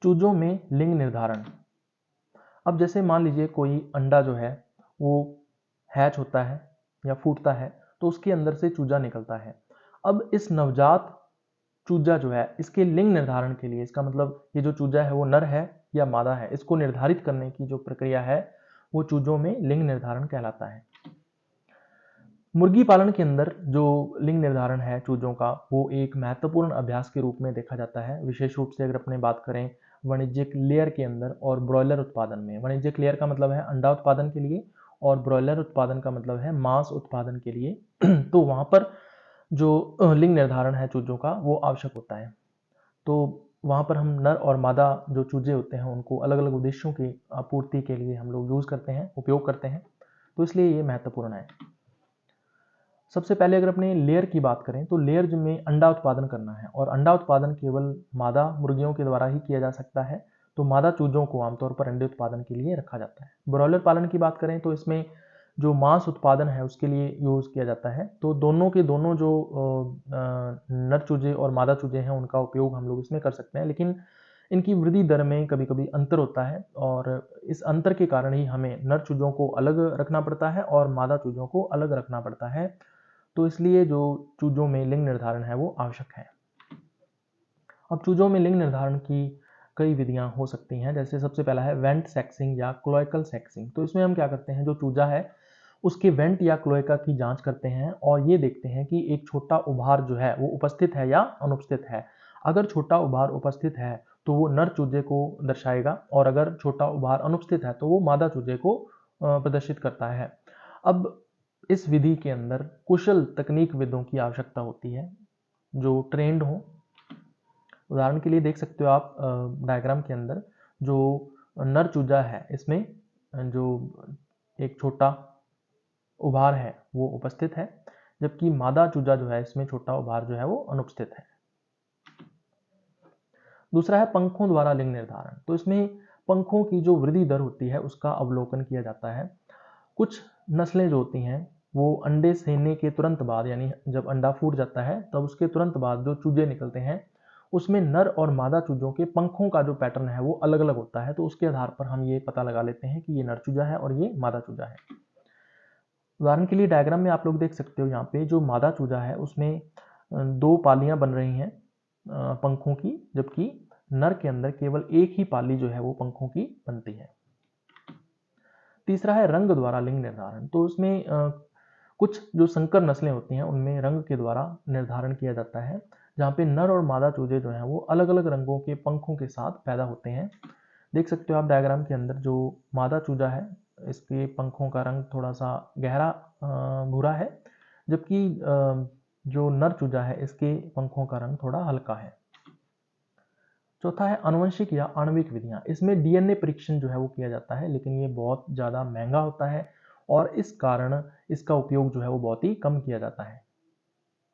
चूजों में लिंग निर्धारण। अब जैसे मान लीजिए कोई अंडा जो है वो हैच होता है या फूटता है, तो उसके अंदर से चूजा निकलता है। अब इस नवजात चूजा जो है, इसके लिंग निर्धारण के लिए, इसका मतलब ये जो चूजा है वो नर है या मादा है, इसको निर्धारित करने की जो प्रक्रिया है वो चूजों में लिंग निर्धारण कहलाता है। मुर्गी पालन के अंदर जो लिंग निर्धारण है चूजों का, वो एक महत्वपूर्ण अभ्यास के रूप में देखा जाता है। विशेष रूप से अगर अपने बात करें वाणिज्यिक लेयर के अंदर और ब्रॉयलर उत्पादन में। वाणिज्यिक लेयर का मतलब है अंडा उत्पादन के लिए, और ब्रॉयलर उत्पादन का मतलब है मांस उत्पादन के लिए। तो वहां पर जो लिंग निर्धारण है चूजों का वो आवश्यक होता है। तो वहां पर हम नर और मादा जो चूजे होते हैं उनको अलग अलग उद्देश्यों की आपूर्ति के लिए हम लोग यूज करते हैं, उपयोग करते हैं, तो इसलिए ये महत्वपूर्ण है। सबसे पहले अगर अपने लेयर की बात करें तो लेयर में अंडा उत्पादन करना है, और अंडा उत्पादन केवल मादा मुर्गियों के द्वारा ही किया जा सकता है। तो मादा चूजों को आमतौर पर अंडे उत्पादन के लिए रखा जाता है। ब्रॉयलर पालन की बात करें तो इसमें जो मांस उत्पादन है उसके लिए यूज किया जाता है। तो दोनों के दोनों जो नर चूजे और मादा चूजे हैं उनका उपयोग हम लोग इसमें कर सकते हैं, लेकिन इनकी वृद्धि दर में कभी कभी अंतर होता है, और इस अंतर के कारण ही हमें नर चूजों को अलग रखना पड़ता है और मादा चूजों को अलग रखना पड़ता है। तो इसलिए जो चूजों में लिंग निर्धारण है वो आवश्यक है। अब चूजों में लिंग निर्धारण की कई विधियां हो सकती हैं। जैसे सबसे पहला है वेंट सेक्सिंग या क्लोएकल सेक्सिंग। तो इसमें हम क्या करते हैं, जो चूजा है उसके वेंट या क्लोएका की जांच करते हैं और ये देखते हैं कि एक छोटा उभार जो है वो उपस्थित है या अनुपस्थित है। अगर छोटा उभार उपस्थित है तो वो नर चूजे को दर्शाएगा, और अगर छोटा उभार अनुपस्थित है तो वो मादा चूजे को प्रदर्शित करता है। अब इस विधि के अंदर कुशल तकनीक विदों की आवश्यकता होती है जो ट्रेंड हो। उदाहरण के लिए देख सकते हो आप डायग्राम के अंदर जो नर चूजा है इसमें जो एक छोटा उभार है वो उपस्थित है, जबकि मादा चूजा जो है इसमें छोटा उभार जो है वो अनुपस्थित है। दूसरा है पंखों द्वारा लिंग निर्धारण। तो इसमें पंखों की जो वृद्धि दर होती है उसका अवलोकन किया जाता है। कुछ नस्लें जो होती हैं वो अंडे सेने के तुरंत बाद, यानी जब अंडा फूट जाता है तब उसके तुरंत बाद जो चूजे निकलते हैं उसमें नर और मादा चूजों के पंखों का जो पैटर्न है वो अलग अलग होता है। तो उसके आधार पर हम ये पता लगा लेते हैं कि ये नर चूजा है और ये मादा चूजा है। उदाहरण के लिए डायग्राम में आप लोग देख सकते हो, यहाँ पे जो मादा चूजा है उसमें दो पालियां बन रही हैं पंखों की, जबकि नर के अंदर केवल एक ही पाली जो है वो पंखों की बनती है। तीसरा है रंग द्वारा लिंग निर्धारण। तो उसमें कुछ जो संकर नस्लें होती हैं उनमें रंग के द्वारा निर्धारण किया जाता है, जहाँ पे नर और मादा चूजे जो हैं वो अलग अलग रंगों के पंखों के साथ पैदा होते हैं। देख सकते हो आप डायग्राम के अंदर जो मादा चूजा है इसके पंखों का रंग थोड़ा सा गहरा भूरा है, जबकि जो नर चूजा है इसके पंखों का रंग थोड़ा हल्का है। चौथा है आनुवंशिक या आणविक विधियां। इसमें डीएनए परीक्षण जो है वो किया जाता है, लेकिन ये बहुत ज़्यादा महंगा होता है और इस कारण इसका उपयोग जो है वो बहुत ही कम किया जाता है।